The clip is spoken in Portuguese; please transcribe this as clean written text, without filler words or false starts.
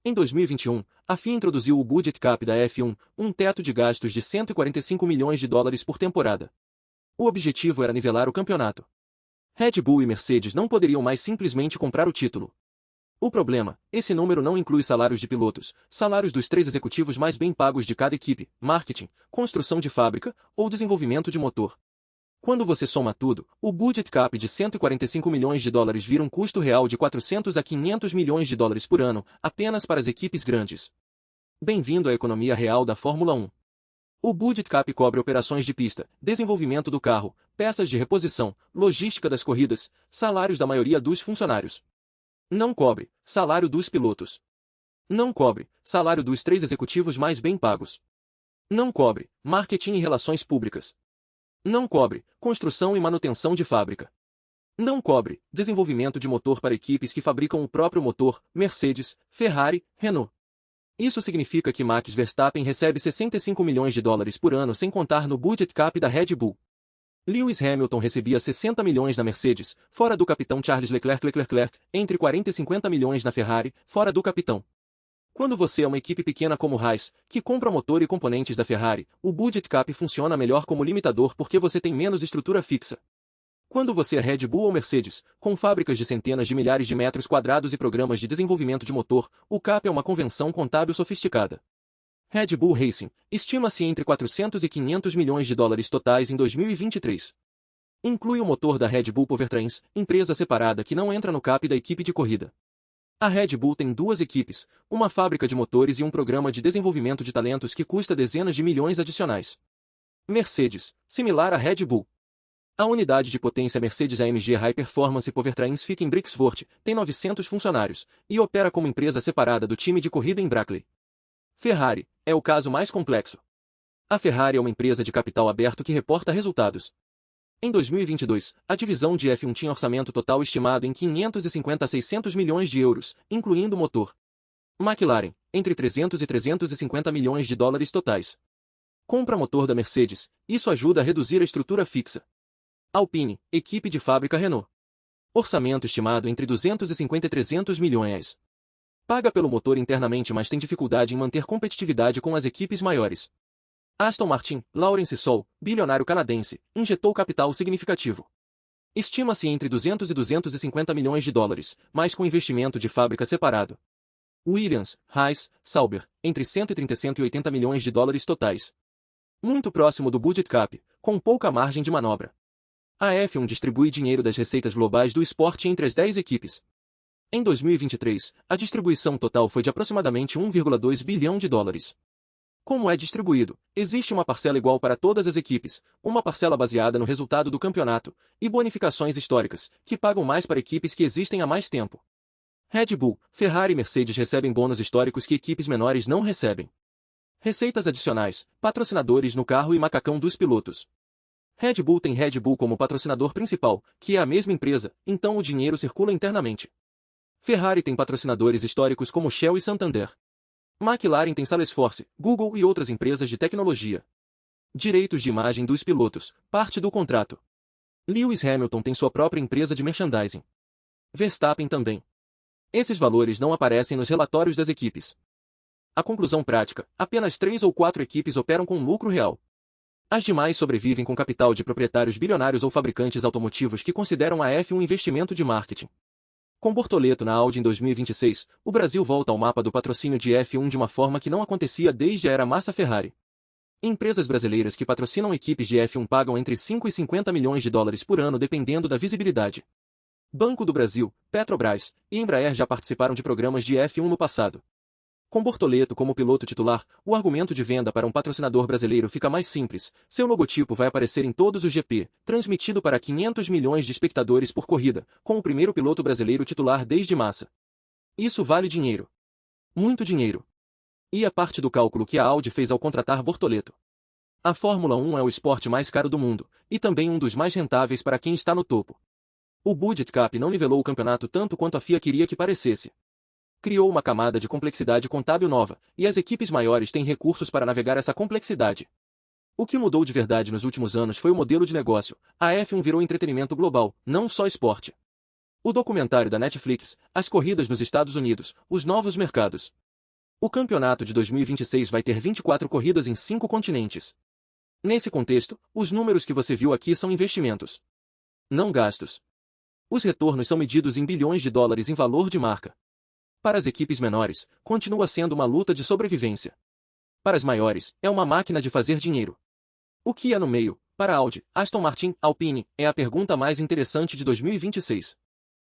Em 2021, a FIA introduziu o Budget Cap da F1, um teto de gastos de 145 milhões de dólares por temporada. O objetivo era nivelar o campeonato. Red Bull e Mercedes não poderiam mais simplesmente comprar o título. O problema, esse número não inclui salários de pilotos, salários dos 3 executivos mais bem pagos de cada equipe, marketing, construção de fábrica ou desenvolvimento de motor. Quando você soma tudo, o budget cap de 145 milhões de dólares vira um custo real de 400 a 500 milhões de dólares por ano, apenas para as equipes grandes. Bem-vindo à economia real da Fórmula 1. O budget cap cobre operações de pista, desenvolvimento do carro, peças de reposição, logística das corridas, salários da maioria dos funcionários. Não cobre salário dos pilotos. Não cobre salário dos 3 executivos mais bem pagos. Não cobre marketing e relações públicas. Não cobre construção e manutenção de fábrica. Não cobre desenvolvimento de motor para equipes que fabricam o próprio motor, Mercedes, Ferrari, Renault. Isso significa que Max Verstappen recebe 65 milhões de dólares por ano sem contar no budget cap da Red Bull. Lewis Hamilton recebia 60 milhões na Mercedes, fora do capitão Charles Leclerc, entre 40 e 50 milhões na Ferrari, fora do capitão. Quando você é uma equipe pequena como Haas, que compra motor e componentes da Ferrari, o budget cap funciona melhor como limitador porque você tem menos estrutura fixa. Quando você é Red Bull ou Mercedes, com fábricas de centenas de milhares de metros quadrados e programas de desenvolvimento de motor, o cap é uma convenção contábil sofisticada. Red Bull Racing estima-se entre 400 e 500 milhões de dólares totais em 2023. Inclui o motor da Red Bull Powertrains, empresa separada que não entra no cap da equipe de corrida. A Red Bull tem 2 equipes, uma fábrica de motores e um programa de desenvolvimento de talentos que custa dezenas de milhões adicionais. Mercedes, similar à Red Bull. A unidade de potência Mercedes-AMG High Performance Powertrains fica em Brixworth, tem 900 funcionários, e opera como empresa separada do time de corrida em Brackley. Ferrari é o caso mais complexo. A Ferrari é uma empresa de capital aberto que reporta resultados. Em 2022, a divisão de F1 tinha orçamento total estimado em 550 a 600 milhões de euros, incluindo motor. McLaren, entre 300 e 350 milhões de dólares totais. Compra motor da Mercedes, isso ajuda a reduzir a estrutura fixa. Alpine, equipe de fábrica Renault. Orçamento estimado entre 250 e 300 milhões. Paga pelo motor internamente, mas tem dificuldade em manter competitividade com as equipes maiores. Aston Martin, Lawrence Stroll, bilionário canadense, injetou capital significativo. Estima-se entre 200 e 250 milhões de dólares, mas com investimento de fábrica separado. Williams, Haas, Sauber, entre 130 e 180 milhões de dólares totais. Muito próximo do budget cap, com pouca margem de manobra. A F1 distribui dinheiro das receitas globais do esporte entre as 10 equipes. Em 2023, a distribuição total foi de aproximadamente 1,2 bilhão de dólares. Como é distribuído? Existe uma parcela igual para todas as equipes, uma parcela baseada no resultado do campeonato, e bonificações históricas, que pagam mais para equipes que existem há mais tempo. Red Bull, Ferrari e Mercedes recebem bônus históricos que equipes menores não recebem. Receitas adicionais, patrocinadores no carro e macacão dos pilotos. Red Bull tem Red Bull como patrocinador principal, que é a mesma empresa, então o dinheiro circula internamente. Ferrari tem patrocinadores históricos como Shell e Santander. McLaren tem Salesforce, Google e outras empresas de tecnologia. Direitos de imagem dos pilotos, parte do contrato. Lewis Hamilton tem sua própria empresa de merchandising. Verstappen também. Esses valores não aparecem nos relatórios das equipes. A conclusão prática, apenas 3 ou 4 equipes operam com lucro real. As demais sobrevivem com capital de proprietários bilionários ou fabricantes automotivos que consideram a F1 um investimento de marketing. Com Bortoleto na Audi em 2026, o Brasil volta ao mapa do patrocínio de F1 de uma forma que não acontecia desde a era Massa Ferrari. Empresas brasileiras que patrocinam equipes de F1 pagam entre 5 e 50 milhões de dólares por ano dependendo da visibilidade. Banco do Brasil, Petrobras e Embraer já participaram de programas de F1 no passado. Com Bortoleto como piloto titular, o argumento de venda para um patrocinador brasileiro fica mais simples. Seu logotipo vai aparecer em todos os GP, transmitido para 500 milhões de espectadores por corrida, com o primeiro piloto brasileiro titular desde Massa. Isso vale dinheiro. Muito dinheiro. E a parte do cálculo que a Audi fez ao contratar Bortoleto. A Fórmula 1 é o esporte mais caro do mundo, e também um dos mais rentáveis para quem está no topo. O budget cap não nivelou o campeonato tanto quanto a FIA queria que parecesse. Criou uma camada de complexidade contábil nova, e as equipes maiores têm recursos para navegar essa complexidade. O que mudou de verdade nos últimos anos foi o modelo de negócio. A F1 virou entretenimento global, não só esporte. O documentário da Netflix, as corridas nos Estados Unidos, os novos mercados. O campeonato de 2026 vai ter 24 corridas em 5 continentes. Nesse contexto, os números que você viu aqui são investimentos, não gastos. Os retornos são medidos em bilhões de dólares em valor de marca. Para as equipes menores, continua sendo uma luta de sobrevivência. Para as maiores, é uma máquina de fazer dinheiro. O que há no meio, para Audi, Aston Martin, Alpine, é a pergunta mais interessante de 2026.